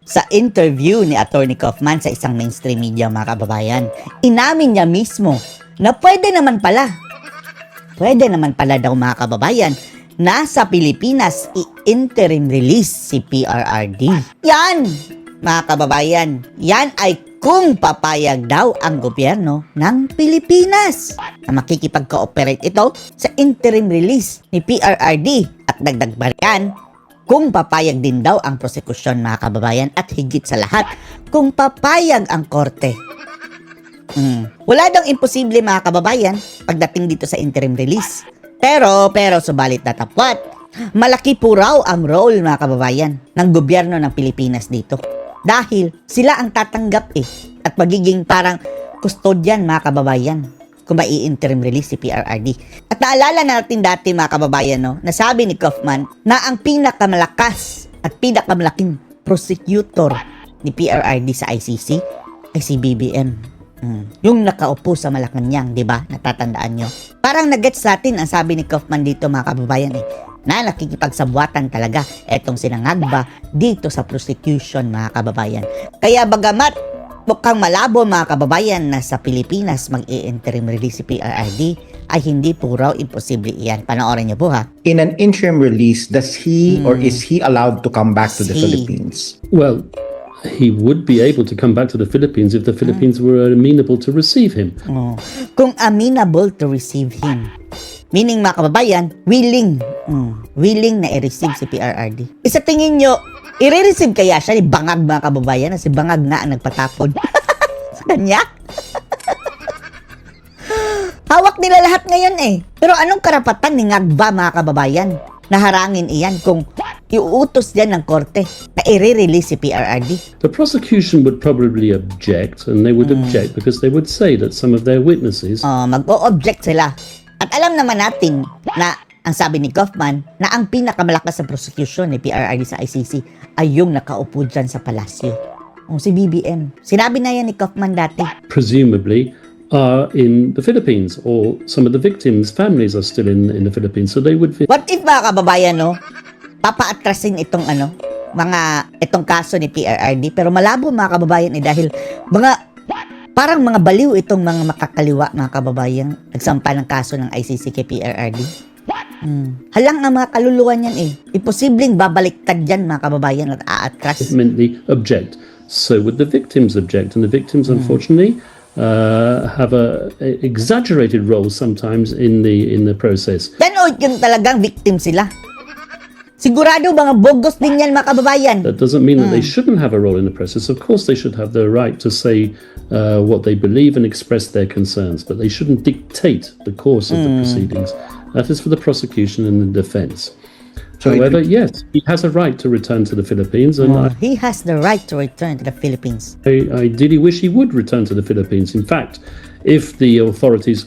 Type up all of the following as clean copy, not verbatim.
Sa interview ni Attorney Kaufman sa isang mainstream media mga kababayan, inamin niya mismo na pwede naman pala daw mga kababayan na sa Pilipinas i-interim release si PRRD. Yan mga kababayan, yan ay kung papayag daw ang gobyerno ng Pilipinas na makikipag-cooperate ito sa interim release ni PRRD at dagdag pa riyan, kung papayag din daw ang prosekusyon mga kababayan at higit sa lahat, kung papayag ang korte. Wala daw imposible mga kababayan pagdating dito sa interim release. Pero subalit datapwat, malaki po raw ang role mga kababayan ng gobyerno ng Pilipinas dito. Dahil sila ang tatanggap at magiging parang custodian mga kababayan kung mai-interim release si PRRD. At naalala natin dati mga kababayan nasabi ni Kaufman na ang pinakamalakas at pinakamalaking prosecutor ni PRRD sa ICC ay si BBM. Yung nakaupo sa Malacanang, di ba? Natatandaan nyo? Parang nag-gets natin ang sabi ni Kaufman dito mga kababayan na nakikipagsabwatan talaga etong sinangagba dito sa prosecution mga kababayan. Kaya bagamat mukhang malabo mga kababayan na sa Pilipinas mag-i-interim release si PRRD ay hindi po raw imposible iyan. Panoorin niyo po ha. In an interim release, does he or is he allowed to come back to the Philippines? Well, he would be able to come back to the Philippines if the Philippines were amenable to receive him. Kung amenable to receive him. Meaning mga kababayan, willing na i-receive si PRRD. Sa tingin nyo, i-receive kaya siya ni Bangag mga kababayan na si Bangag na ang nagpatapon sa kanya? Hawak nila lahat ngayon Pero anong karapatan ni Ngagba mga kababayan na harangin iyan kung iuutos yan ng korte na i-release si PRRD? The prosecution would probably object, and they would object because they would say that some of their witnesses Mag-o-object sila. At alam naman natin na ang sabi ni Kaufman na ang pinakamalakas sa prosecution ni PRRD sa ICC ay yung nakaupo dyan sa palasyo. Si BBM. Sinabi na yan ni Kaufman dati. presumably are in the Philippines, or some of the victims' families are still in the Philippines, so they would What if mga kababayan, papaatrasin itong itong kaso ni PRRD, pero malabo mga kababayan dahil parang mga baliw itong mga makakaliwa mga kababayan nagsampa ng kaso ng ICC kay PRRD. Halang ang mga kaluluwa niyan Imposibleng babaliktad yan mga kababayan at aatras. ultimately object. So would the victims object, and the victims unfortunately have a exaggerated role sometimes in the process. Gano'n yung talagang victim sila. Sigurado mga bogus din yan mga kababayan. That doesn't mean that they shouldn't have a role in the process. Of course, they should have the right to say what they believe and express their concerns, but they shouldn't dictate the course of the proceedings. That is for the prosecution and the defense. So However, yes, he has a right to return to the Philippines, and He has the right to return to the Philippines. I ideally wish he would return to the Philippines. In fact, if the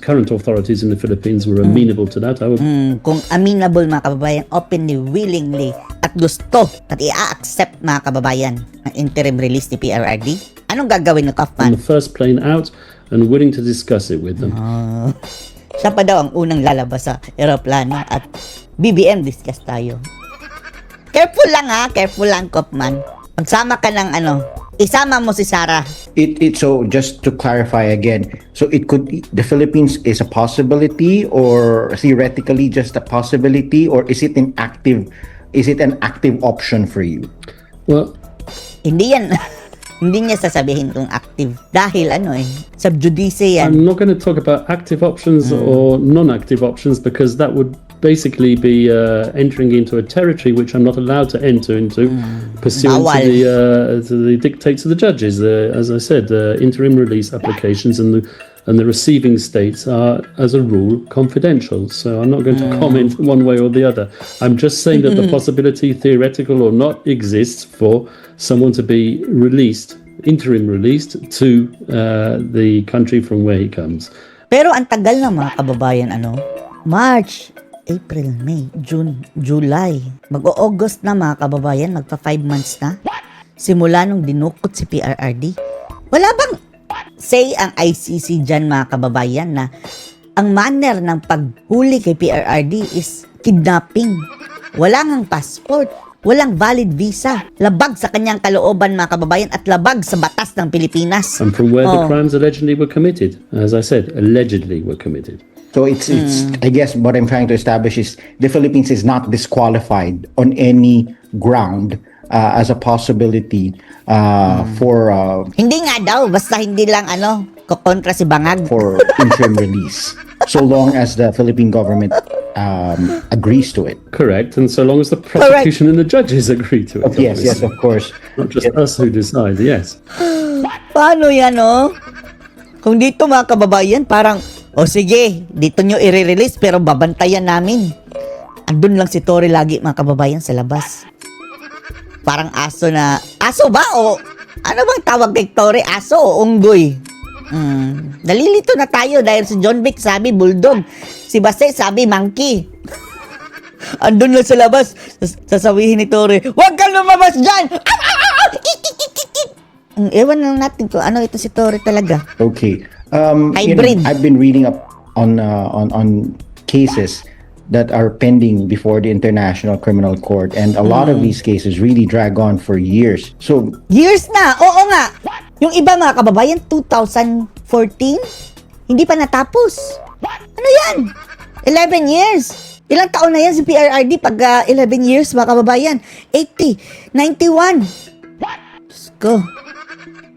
current authorities in the Philippines were amenable to that, I would. Kung amenable mga kababayan, openly, willingly, at gusto at i-accept mga kababayan ang interim release ni PRRD, anong gagawin ng On Kaufman? the first plane out and willing to discuss it with them. Siya pa daw ang unang lalabas sa aeroplano at BBM discuss tayo. Careful lang Kaufman. Magsama ka ng isama mo si Sarah. So just to clarify again, so the Philippines is a possibility, or theoretically just a possibility, or is it an active option for you? Well, Hindi yan. Hindi niya sasabihin kung active. Dahil sub judice yan. I'm not going to talk about active options or non-active options, because that would basically be entering into a territory which I'm not allowed to enter into, pursuant to the dictates of the judges. As I said, interim release applications and the receiving states are, as a rule, confidential. So I'm not going to comment one way or the other. I'm just saying that the possibility, theoretical or not, exists for someone to be interim released to the country from where he comes. Pero ang tagal na mga kababayan, March, April, May, June, July. Mag-o-August na mga kababayan, magpa 5 months na. Simula nung dinukot si PRRD. Wala bang say ang ICC dyan mga kababayan na ang manner ng paghuli kay PRRD is kidnapping. Wala ngang passport. walang valid visa. Labag sa kanyang kalooban mga kababayan at labag sa batas ng Pilipinas. And from where the Oh. crimes allegedly were committed. As I said, allegedly were committed. So it's I guess what I'm trying to establish is the Philippines is not disqualified on any ground as a possibility for Hindi nga daw, basta hindi lang kukontra si Bangag. for interim release, so long as the Philippine government agrees to it. Correct, and so long as the prosecution and the judges agree to it. Yes, yes, obviously. of course. Not just us who decide, yes. Paano yan, Kung dito mga kababayan, parang, sige, dito nyo i-release pero babantayan namin. Andun lang si Tory lagi mga kababayan sa labas. Parang aso ba o ano bang tawag kay Tory? Aso o unggoy? Nalilito na tayo dahil si John Vic sabi bulldog. Si Base sabi monkey. Andun lang sa labas. Sasabihin ni Tory, "Huwag kang lumabas dyan!" Ewan lang natin kung ano ito si Tory talaga. Okay. Hybrid. I've been reading up on cases that are pending before the International Criminal Court, and a lot of these cases really drag on for years. So Years na! Oo nga! Yung iba mga kababayan, 2014? Hindi pa natapos. Ano yan? 11 years. Ilang taon na yan si PRRD pag 11 years mga kababayan? 80, 91. Diyos ko.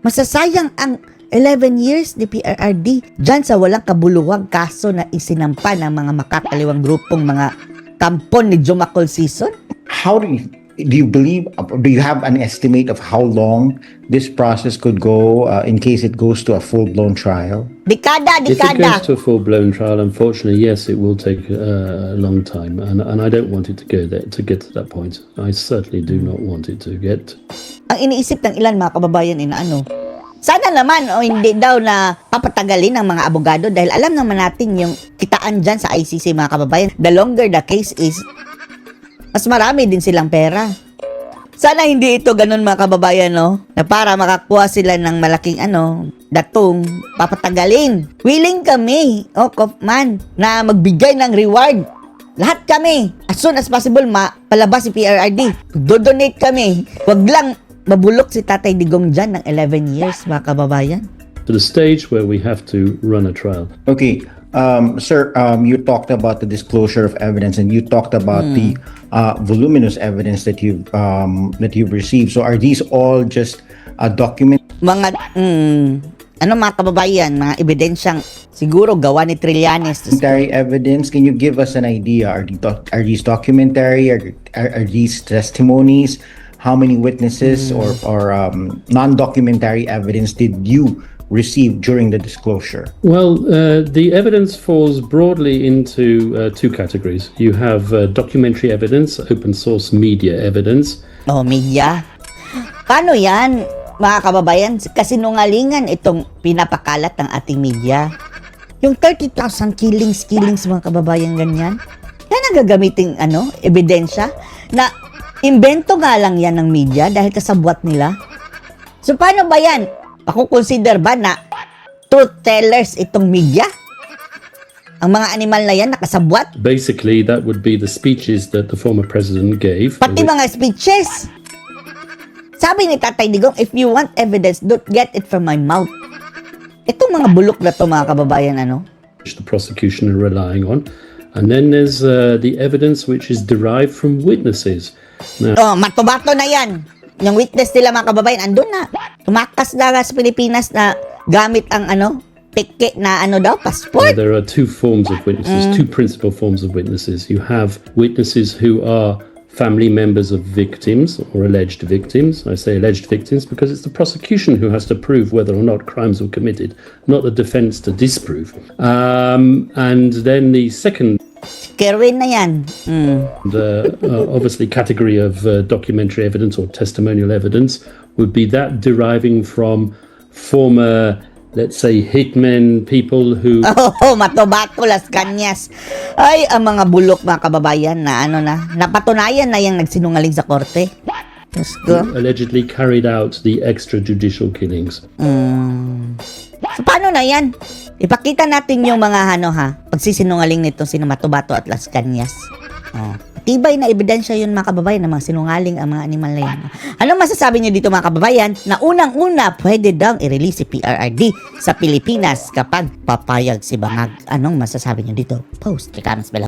Masasayang ang 11 years ni PRRD dyan sa walang kabuluhang kaso na isinampa ng mga makakaliwang grupong mga kampon ni Jumacol Season. how do you believe? Do you have an estimate of how long this process could go in case it goes to a full-blown trial? Dekada, If it dekada. goes to a full-blown trial, unfortunately, yes, it will take a long time, and I don't want it to go there to get to that point. I certainly do not want it to get. Ang iniisip ng ilan mga kababayan ay na sana naman o hindi daw na papatagalin ng mga abogado dahil alam naman natin yung kitaan dyan sa ICC mga kababayan. The longer the case is, mas marami din silang pera. Sana hindi ito ganun mga kababayan, na para makakuha sila ng malaking datong papatagalin. Willing kami, Kaufman, na magbigay ng reward. Lahat kami, as soon as possible, palabas si PRRD. Dodonate kami. Wag lang mabulok si Tatay Digong dyan ng 11 years, mga kababayan. To the stage where we have to run a trial. Okay, sir, you talked about the disclosure of evidence, and you talked about the voluminous evidence that you've received. So, are these all just documents? Mga, mga kababayan, mga ebidensyang siguro gawa ni Trillanes. Documentary evidence? Can you give us an idea? Are these documentary? Are these testimonies? How many witnesses or non-documentary evidence did you receive during the disclosure? Well, the evidence falls broadly into two categories. You have documentary evidence, open source media evidence. Media. Paano yan, mga kababayan? Kasinungalingan itong pinapakalat ng ating media. Yung 30,000 killings mga kababayan ganyan. Yan ang gagamiting ebidensya na imbento nga lang yan ng media dahil kasabwat nila. So paano ba yan? Consider ba na truth tellers itong media? Ang mga animal na yan nakasabwat? Basically, that would be the speeches that the former president gave. Pati mga speeches. Sabi ni Tatay Digong, if you want evidence, don't get it from my mouth. Itong mga bulok na to mga kababayan, which the prosecution are relying on. And then there's the evidence which is derived from witnesses. Now, mato-bato na yan. Yung witness nila mga kababayan, andun na. Tumakas na sa Pilipinas na gamit ang peke na passport. there are two forms of witnesses, two principal forms of witnesses. You have witnesses who are family members of victims or alleged victims. I say alleged victims because it's the prosecution who has to prove whether or not crimes were committed, not the defense to disprove. And then the second Kerwin na yan. obviously category of documentary evidence or testimonial evidence would be that deriving from former, let's say, hitmen, people who Mato-bato, Las Cañas. Ay, ang mga bulok mga kababayan na napatunayan na yung nagsinungaling sa korte. Diyos ko. allegedly carried out the extrajudicial killings. So, paano na yan? Ipakita natin yung mga pagsisinungaling nito sino Mato-bato at Las Cañas. matibay na ebidensya yun mga kababayan na mga sinungaling ang mga animal na yan. Anong masasabi niyo dito mga kababayan na unang-una pwede daw i-release si PRRD sa Pilipinas kapag papayag si Bangag? Anong masasabi niyo dito? Post, comments below.